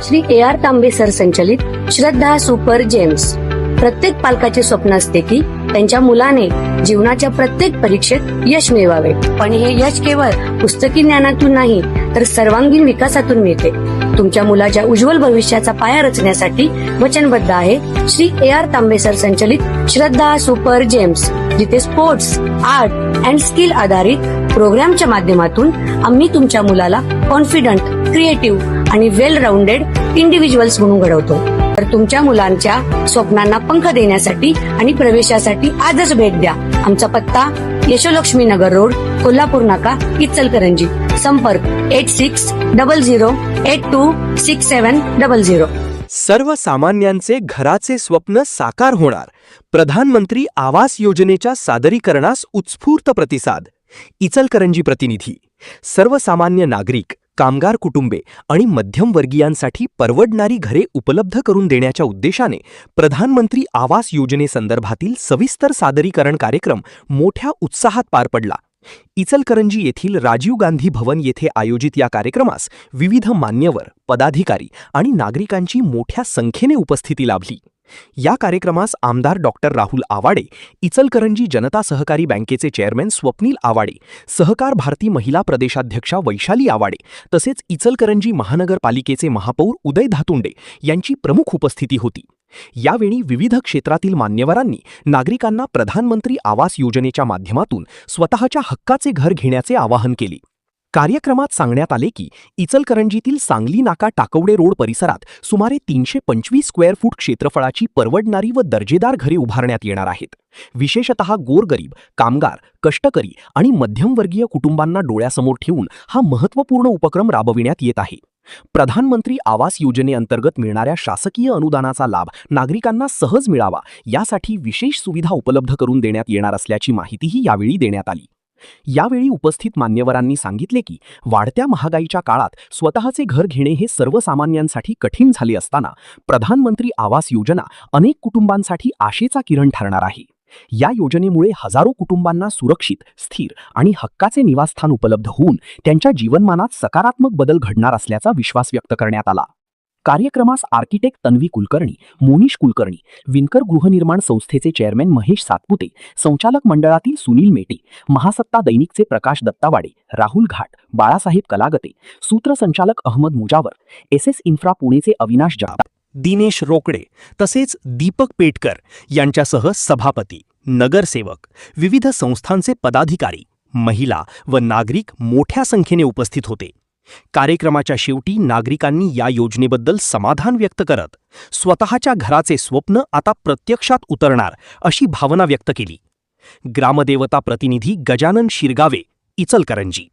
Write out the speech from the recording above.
Shri AR तांबे sir संचलित श्रद्धा super gems. प्रत्येक पालकाचे स्वप्न असते की त्यांच्या मुलाने जीवनाच्या प्रत्येक परीक्षेत यश मिळवावे, पण हे यश केवळ पुस्तकी ज्ञानातून नाही तर सर्वांगीण विकासातून मिळते. तुमच्या मुलाच्या उज्ज्वल भविष्याचा पाया रचण्यासाठी वचनबद्ध आहे श्री AR तांबे सर संचलित श्रद्धा सुपर जेम्स, जिथे स्पोर्ट्स, आर्ट अँड स्किल आधारित प्रोग्रामच्या माध्यमातून आम्ही तुमच्या मुलाला कॉन्फिडंट, क्रिएटिव्ह आणि वेल राऊंडेड इंडिव्हिज्युअल्स म्हणून घडवतो. तर तुमच्या मुलांच्या स्वप्नांना पंख देण्यासाठी आणि प्रवेशासाठी आजच भेट द्या. आमचा पत्ता यशोलक्ष्मी नगर रोड, कोल्हापूर नाका, इचलकरंजी. संपर्क 8600826700. सर्वसामान्यांचे घराचे स्वप्न साकार होणार. प्रधानमंत्री आवास योजनेच्या सादरीकरणास उत्स्फूर्त प्रतिसाद. इचलकरंजी प्रतिनिधी. सर्वसामान्य नागरिक, कामगार कुटुंबे आणि मध्यमवर्गीयांसाठी परवडणारी घरे उपलब्ध करून देण्याच्या उद्देशाने प्रधानमंत्री आवास योजनेसंदर्भातील सविस्तर सादरीकरण कार्यक्रम मोठ्या उत्साहात पार पडला. इचलकरंजी येथील राजीव गांधी भवन येथे आयोजित या कार्यक्रमास विविध मान्यवर, पदाधिकारी आणि नागरिकांची मोठ्या संख्येने उपस्थिती लाभली. या कार्यक्रमास आमदार डॉक्टर राहुल आवाडे, इचलकरंजी जनता सहकारी बँकेचे चेअरमॅन स्वप्नील आवाडे, सहकार भारती महिला प्रदेशाध्यक्षा वैशाली आवाडे तसेच इचलकरंजी महानगरपालिकेचे महापौर उदय धातुंडे यांची प्रमुख उपस्थिती होती. यावेळी विविध क्षेत्रातील मान्यवरांनी नागरिकांना प्रधानमंत्री आवास योजनेच्या माध्यमातून स्वतःच्या हक्काचे घर घेण्याचे आवाहन केले. कार्यक्रमात सांगण्यात आले की इचलकरंजीतील सांगली नाका टाकवडे रोड परिसरात सुमारे 325 स्क्वेअर फूट क्षेत्रफळाची परवडणारी व दर्जेदार घरे उभारण्यात येणार आहेत. विशेषतः गोरगरीब, कामगार, कष्टकरी आणि मध्यमवर्गीय कुटुंबांना डोळ्यासमोर ठेवून हा महत्त्वपूर्ण उपक्रम राबविण्यात येत आहे. प्रधानमंत्री आवास योजनेअंतर्गत मिळणाऱ्या शासकीय अनुदानाचा लाभ नागरिकांना सहज मिळावा यासाठी विशेष सुविधा उपलब्ध करून देण्यात येणार असल्याची माहितीही यावेळी देण्यात आली. यावेळी उपस्थित मान्यवरांनी सांगितले की वाढत्या महागाईच्या काळात स्वतःचे घर घेणे हे सर्वसामान्यांसाठी कठीण झाले असताना प्रधानमंत्री आवास योजना अनेक कुटुंबांसाठी आशेचा किरण ठरणार आहे. या योजनेमुळे हजारो कुटुंबांना सुरक्षित, स्थिर आणि हक्काचे निवासस्थान उपलब्ध होऊन त्यांच्या जीवनमानात सकारात्मक बदल घडणार असल्याचा विश्वास व्यक्त करण्यात आला. कार्यक्रमास आर्किटेक्ट तन्वी कुलकर्णी, मोनिश कुलकर्णी, विणकर गृहनिर्माण संस्थेचे चेअरमॅन महेश सातपुते, संचालक मंडळातील सुनील मेटे, महासत्ता दैनिकचे प्रकाश दत्तावाडे, राहुल घाट, बाळासाहेब कलागते, सूत्रसंचालक अहमद मुजावर, SS इन्फ्रा पुणेचे अविनाश जगताप, दिनेश रोकडे तसेच दीपक पेटकर यांच्यासह सभापती, नगरसेवक, विविध संस्थांचे पदाधिकारी, महिला व नागरिक मोठ्या संख्येने उपस्थित होते. कार्यक्रमाच्या शेवटी नागरिकांनी या योजनेबद्दल समाधान व्यक्त करत स्वतःच्या घराचे स्वप्न आता प्रत्यक्षात उतरणार अशी भावना व्यक्त केली. ग्रामदेवता प्रतिनिधी गजानन शिरगावे, इचलकरंजी.